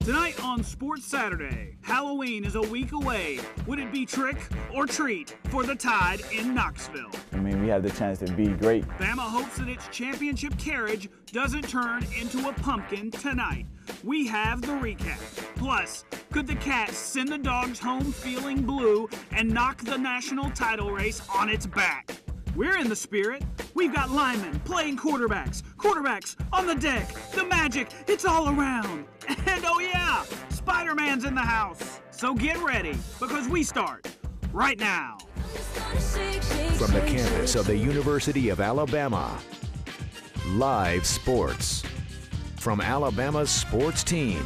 Tonight on Sports Saturday, Halloween is a week away. Would it be trick or treat for the Tide in Knoxville? I mean, we have the chance to be great. Bama hopes that its championship carriage doesn't turn into a pumpkin tonight. We have the recap. Plus, could the Cats send the Dogs home feeling blue and knock the national title race on its back? We're in the spirit. We've got linemen playing quarterbacks on the deck. The magic, it's all around. And oh yeah, Spider-Man's in the house. So get ready, because we start right now. From the campus of the University of Alabama, live sports. From Alabama's sports team,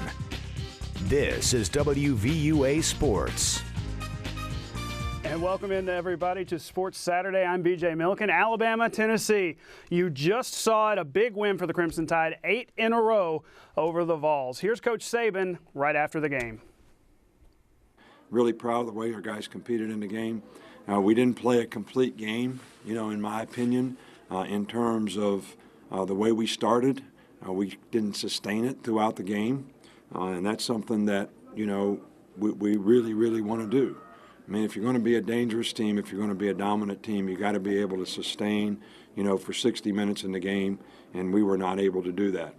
this is WVUA Sports. And welcome in everybody to Sports Saturday. I'm BJ Milken. Alabama, Tennessee. You just saw it, a big win for the Crimson Tide, 8 in a row over the Vols. Here's Coach Saban right after the game. Really proud of the way our guys competed in the game. We didn't play a complete game, in my opinion, in terms of the way we started. We didn't sustain it throughout the game, and that's something that, we really, really want to do. I mean, if you're going to be a dangerous team, if you're going to be a dominant team, you got to be able to sustain, for 60 minutes in the game, and we were not able to do that.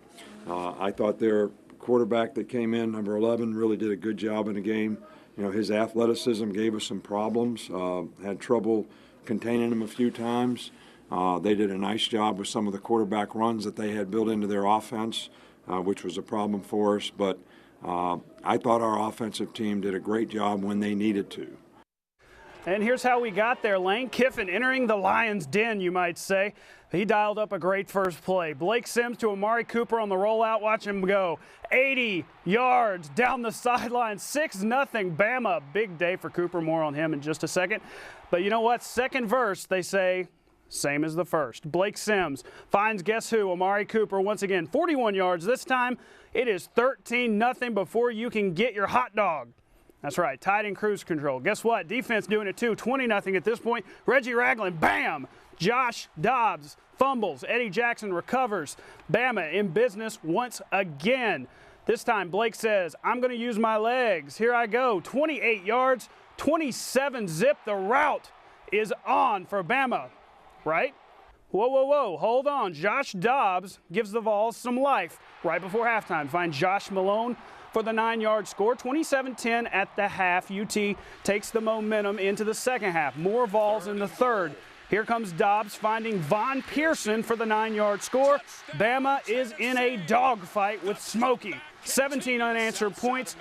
I thought their quarterback that came in, number 11, really did a good job in the game. His athleticism gave us some problems, had trouble containing him a few times. They did a nice job with some of the quarterback runs that they had built into their offense, which was a problem for us. But I thought our offensive team did a great job when they needed to. And here's how we got there. Lane Kiffin entering the Lions' den, you might say. He dialed up a great first play. Blake Sims to Amari Cooper on the rollout. Watch him go. 80 yards down the sideline. 6-0 Bama. Big day for Cooper. More on him in just a second. But you know what? Second verse, they say, same as the first. Blake Sims finds guess who? Amari Cooper once again. 41 yards. This time it is 13-0 before you can get your hot dog. That's right, Tide in cruise control. Guess what? Defense doing it too. 20-0 at this point. Reggie Ragland, bam! Josh Dobbs fumbles. Eddie Jackson recovers. Bama in business once again. This time Blake says, I'm going to use my legs. Here I go. 28 yards, 27 zip. The route is on for Bama, right? Whoa, hold on. Josh Dobbs gives the Vols some life right before halftime. Find Josh Malone for the 9-yard score. 27-10 at the half. UT takes the momentum into the second half. More Vols in the third. Here comes Dobbs finding Von Pearson for the 9-yard score. Bama is in a dogfight with Smokey. 17 unanswered points.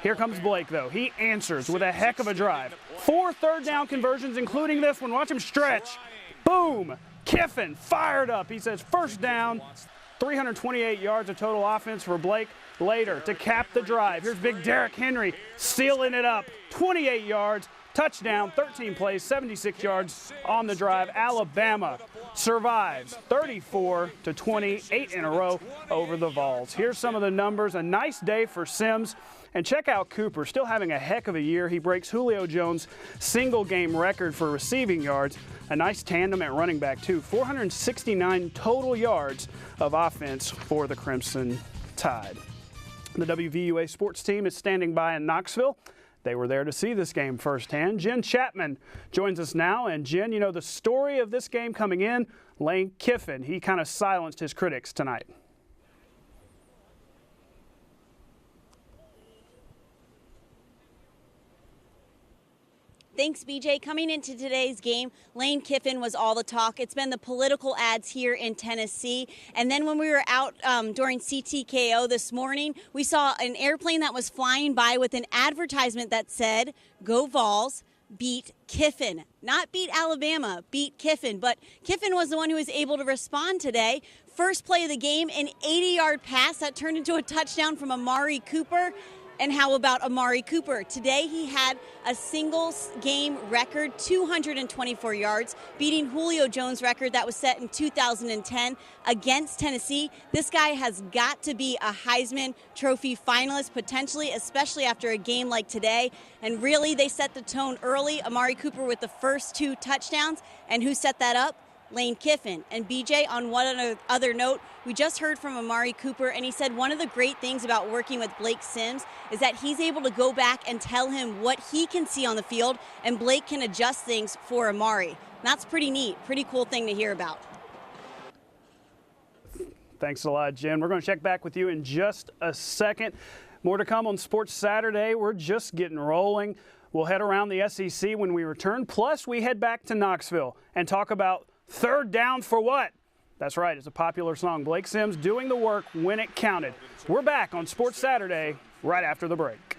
Here comes Blake, though. He answers with a heck of a drive. 4 third-down conversions, including this one. Watch him stretch. Boom! Kiffin fired up. He says first down. 328 yards of total offense for Blake. Later to cap the drive. Here's big Derrick Henry sealing it up. 28 yards, touchdown, 13 plays, 76 yards on the drive. Alabama survives 34-20, 8 in a row over the Vols. Here's some of the numbers. A nice day for Sims. And check out Cooper, still having a heck of a year. He breaks Julio Jones' single-game record for receiving yards. A nice tandem at running back, too. 469 total yards of offense for the Crimson Tide. The WVUA sports team is standing by in Knoxville. They were there to see this game firsthand. Jen Chapman joins us now. And Jen, the story of this game coming in, Lane Kiffin, he kind of silenced his critics tonight. Thanks, BJ. Coming into today's game, Lane Kiffin was all the talk. It's been the political ads here in Tennessee. And then when we were out during CTKO this morning, we saw an airplane that was flying by with an advertisement that said, "Go Vols, beat Kiffin." Not beat Alabama, beat Kiffin. But Kiffin was the one who was able to respond today. First play of the game, an 80-yard pass that turned into a touchdown from Amari Cooper. And how about Amari Cooper? Today he had a single-game record, 224 yards, beating Julio Jones' record that was set in 2010 against Tennessee. This guy has got to be a Heisman Trophy finalist, potentially, especially after a game like today. And really, they set the tone early. Amari Cooper with the first 2 touchdowns. And who set that up? Lane Kiffin. And BJ, on one other note, we just heard from Amari Cooper, and he said one of the great things about working with Blake Sims is that he's able to go back and tell him what he can see on the field, and Blake can adjust things for Amari. And that's pretty neat, pretty cool thing to hear about. Thanks a lot, Jen. We're going to check back with you in just a second. More to come on Sports Saturday. We're just getting rolling. We'll head around the SEC when we return. Plus, we head back to Knoxville and talk about third down for what? That's right, it's a popular song. Blake Sims doing the work when it counted. We're back on Sports Saturday right after the break.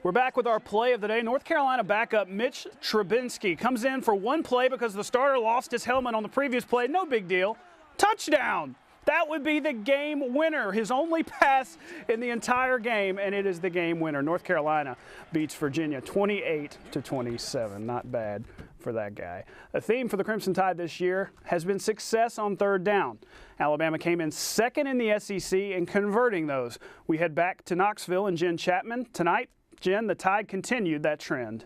We're back with our play of the day. North Carolina backup Mitch Trubinsky comes in for one play because the starter lost his helmet on the previous play. No big deal. Touchdown. That would be the game winner, his only pass in the entire game, and it is the game winner. North Carolina beats Virginia 28-27. Not bad for that guy. The theme for the Crimson Tide this year has been success on third down. Alabama came in second in the SEC in converting those. We head back to Knoxville and Jen Chapman. Tonight, Jen, the Tide continued that trend.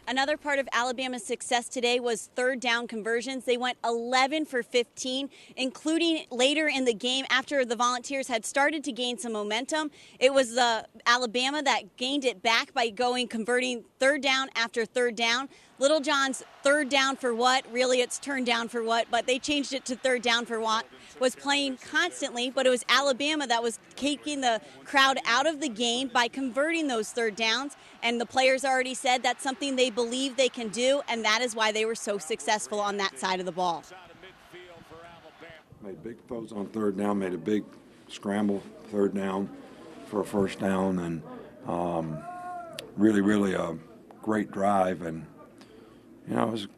Another part of Alabama's success today was third down conversions. They went 11 for 15, including later in the game after the Volunteers had started to gain some momentum. It was Alabama that gained it back by converting third down after third down. Little John's third down for what? Really, it's turned down for what? But they changed it to third down for what? Was playing constantly, but it was Alabama that was taking the crowd out of the game by converting those third downs. And the players already said that's something they believe they can do, and that is why they were so successful on that side of the ball. Made big throws on third down, made a big scramble third down for a first down, and really a great drive. And it was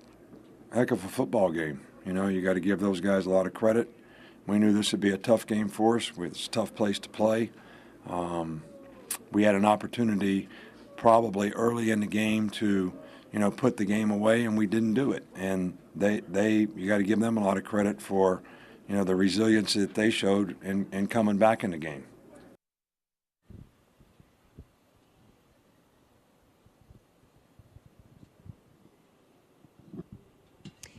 a heck of a football game. You got to give those guys a lot of credit. We knew this would be a tough game for us. It's a tough place to play. We had an opportunity probably early in the game to, put the game away, and we didn't do it. And you got to give them a lot of credit for, the resilience that they showed in coming back in the game.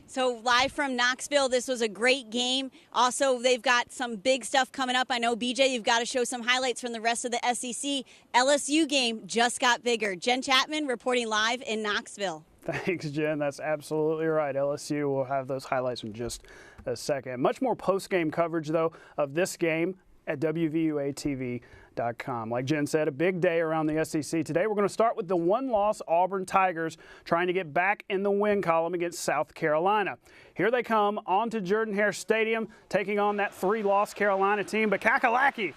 So live from Knoxville, this was a great game. Also, they've got some big stuff coming up. I know, BJ, you've got to show some highlights from the rest of the SEC. LSU game just got bigger. Jen Chapman reporting live in Knoxville. Thanks, Jen. That's absolutely right. LSU will have those highlights in just a second. Much more post-game coverage, though, of this game at WVUA-TV.com. Like Jen said, a big day around the SEC today. We're going to start with the one-loss Auburn Tigers trying to get back in the win column against South Carolina. Here they come onto Jordan-Hare Stadium, taking on that three-loss Carolina team. But Kakalaki,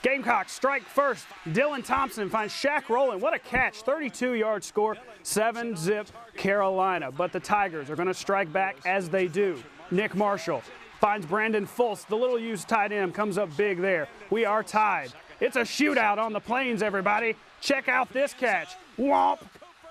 Gamecocks strike first. Dylan Thompson finds Shaq Rowland. What a catch. 32-yard score, 7-zip Carolina. But the Tigers are going to strike back as they do. Nick Marshall finds Brandon Fultz. The little used tight end comes up big there. We are tied. It's a shootout on the Plains, everybody. Check out this catch. Womp.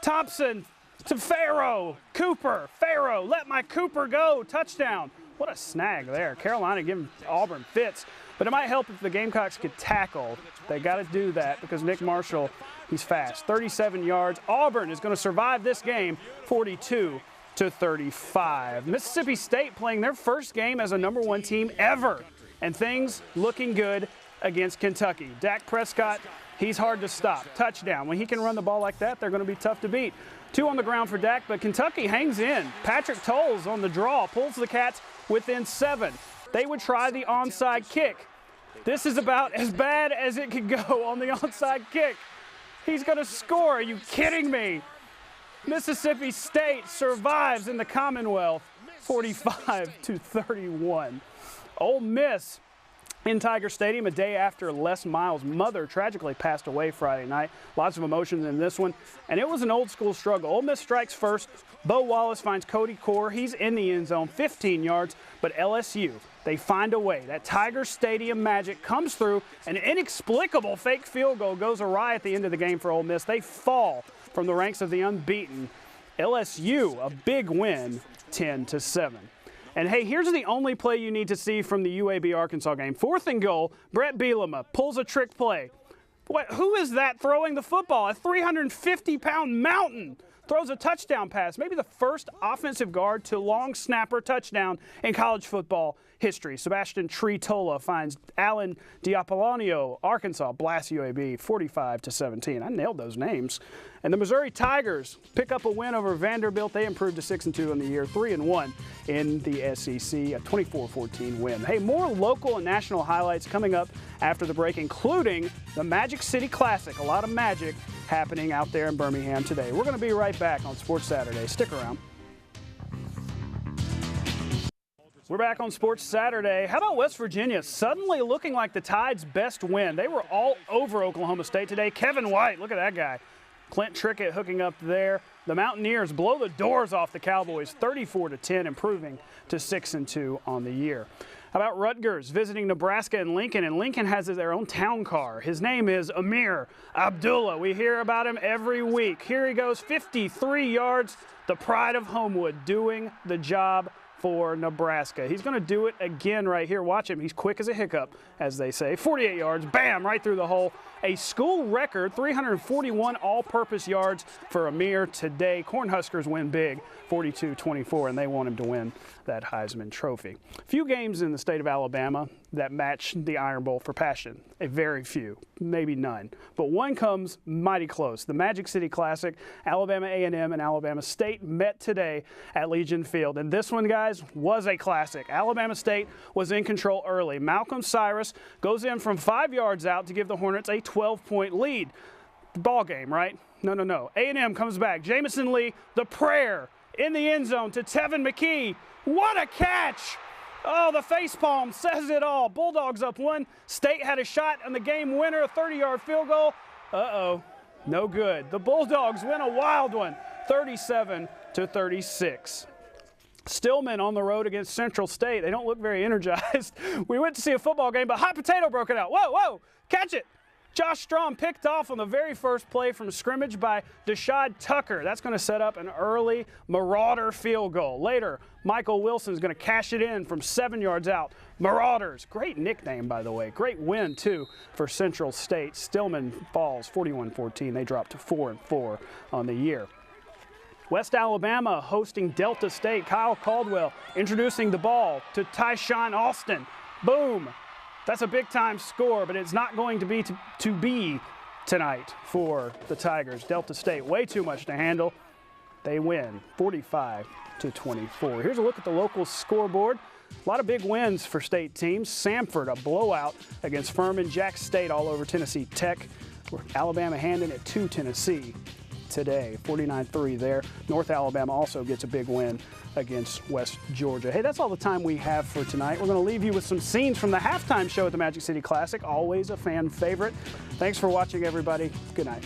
Thompson to Farrow. Cooper. Farrow. Let my Cooper go. Touchdown. What a snag there. Carolina giving Auburn fits. But it might help if the Gamecocks could tackle. They got to do that because Nick Marshall, he's fast. 37 yards. Auburn is going to survive this game 42-35. Mississippi State playing their first game as a #1 team ever. And things looking good against Kentucky. Dak Prescott, he's hard to stop. Touchdown. When he can run the ball like that, they're going to be tough to beat. 2 on the ground for Dak, but Kentucky hangs in. Patrick Tolles on the draw, pulls the Cats within 7. They would try the onside kick. This is about as bad as it could go on the onside kick. He's going to score. Are you kidding me? Mississippi State survives in the Commonwealth 45-31. Ole Miss in Tiger Stadium a day after Les Miles' mother tragically passed away Friday night. Lots of emotions in this one, and it was an old-school struggle. Ole Miss strikes first. Bo Wallace finds Cody Core. He's in the end zone, 15 yards, but LSU, they find a way. That Tiger Stadium magic comes through. An inexplicable fake field goal goes awry at the end of the game for Ole Miss. They fall from the ranks of the unbeaten. LSU, a big win, 10-7. And hey, here's the only play you need to see from the UAB Arkansas game. 4th and goal, Brett Bielema pulls a trick play. Who is that throwing the football? A 350-pound mountain throws a touchdown pass, maybe the first offensive guard to long snapper touchdown in college football history. Sebastian Tritola finds Alan Diapolino. Arkansas blasts UAB 45-17. I nailed those names. And the Missouri Tigers pick up a win over Vanderbilt. They improved to 6-2 on the year, 3-1 in the SEC, a 24-14 win. Hey, more local and national highlights coming up after the break, including the Magic City Classic. A lot of magic happening out there in Birmingham today. We're going to be right back on Sports Saturday. Stick around. We're back on Sports Saturday. How about West Virginia suddenly looking like the Tide's best win? They were all over Oklahoma State today. Kevin White, look at that guy. Clint Trickett hooking up there. The Mountaineers blow the doors off the Cowboys, 34-10, improving to 6-2 on the year. How about Rutgers visiting Nebraska and Lincoln has their own town car. His name is Amir Abdullah. We hear about him every week. Here he goes, 53 yards, the pride of Homewood doing the job for Nebraska. He's going to do it again right here. Watch him. He's quick as a hiccup, as they say. 48 yards, bam, right through the hole. A school record, 341 all-purpose yards for Amir today. Cornhuskers win big, 42-24, and they want him to win that Heisman Trophy. Few games in the state of Alabama that match the Iron Bowl for passion. A very few, maybe none. But one comes mighty close. The Magic City Classic, Alabama A&M and Alabama State met today at Legion Field. And this one, guys, was a classic. Alabama State was in control early. Malcolm Cyrus goes in from 5 yards out to give the Hornets a 12-point lead. Ball game, right? No. A&M comes back. Jamison Lee, the prayer in the end zone to Tevin McKee. What a catch! Oh, the facepalm says it all. Bulldogs up 1. State had a shot on the game winner, a 30-yard field goal. Uh-oh, no good. The Bulldogs win a wild one, 37-36. Stillman on the road against Central State. They don't look very energized. We went to see a football game, but Hot Potato broke it out. Whoa, catch it. Josh Strom picked off on the very first play from scrimmage by Deshad Tucker. That's going to set up an early Marauder field goal. Later, Michael Wilson's going to cash it in from 7 yards out. Marauders, great nickname, by the way. Great win, too, for Central State. Stillman falls 41-14. They drop to 4-4 on the year. West Alabama hosting Delta State. Kyle Caldwell introducing the ball to Tyshawn Austin. Boom. That's a big-time score, but it's not going to be tonight for the Tigers. Delta State, way too much to handle. They win 45-24. Here's a look at the local scoreboard. A lot of big wins for state teams. Samford, a blowout against Furman. Jack State all over Tennessee Tech. Alabama handing it to Tennessee today, 49-3 there. North Alabama also gets a big win against West Georgia. Hey, that's all the time we have for tonight. We're going to leave you with some scenes from the halftime show at the Magic City Classic, always a fan favorite. Thanks for watching, everybody. Good night.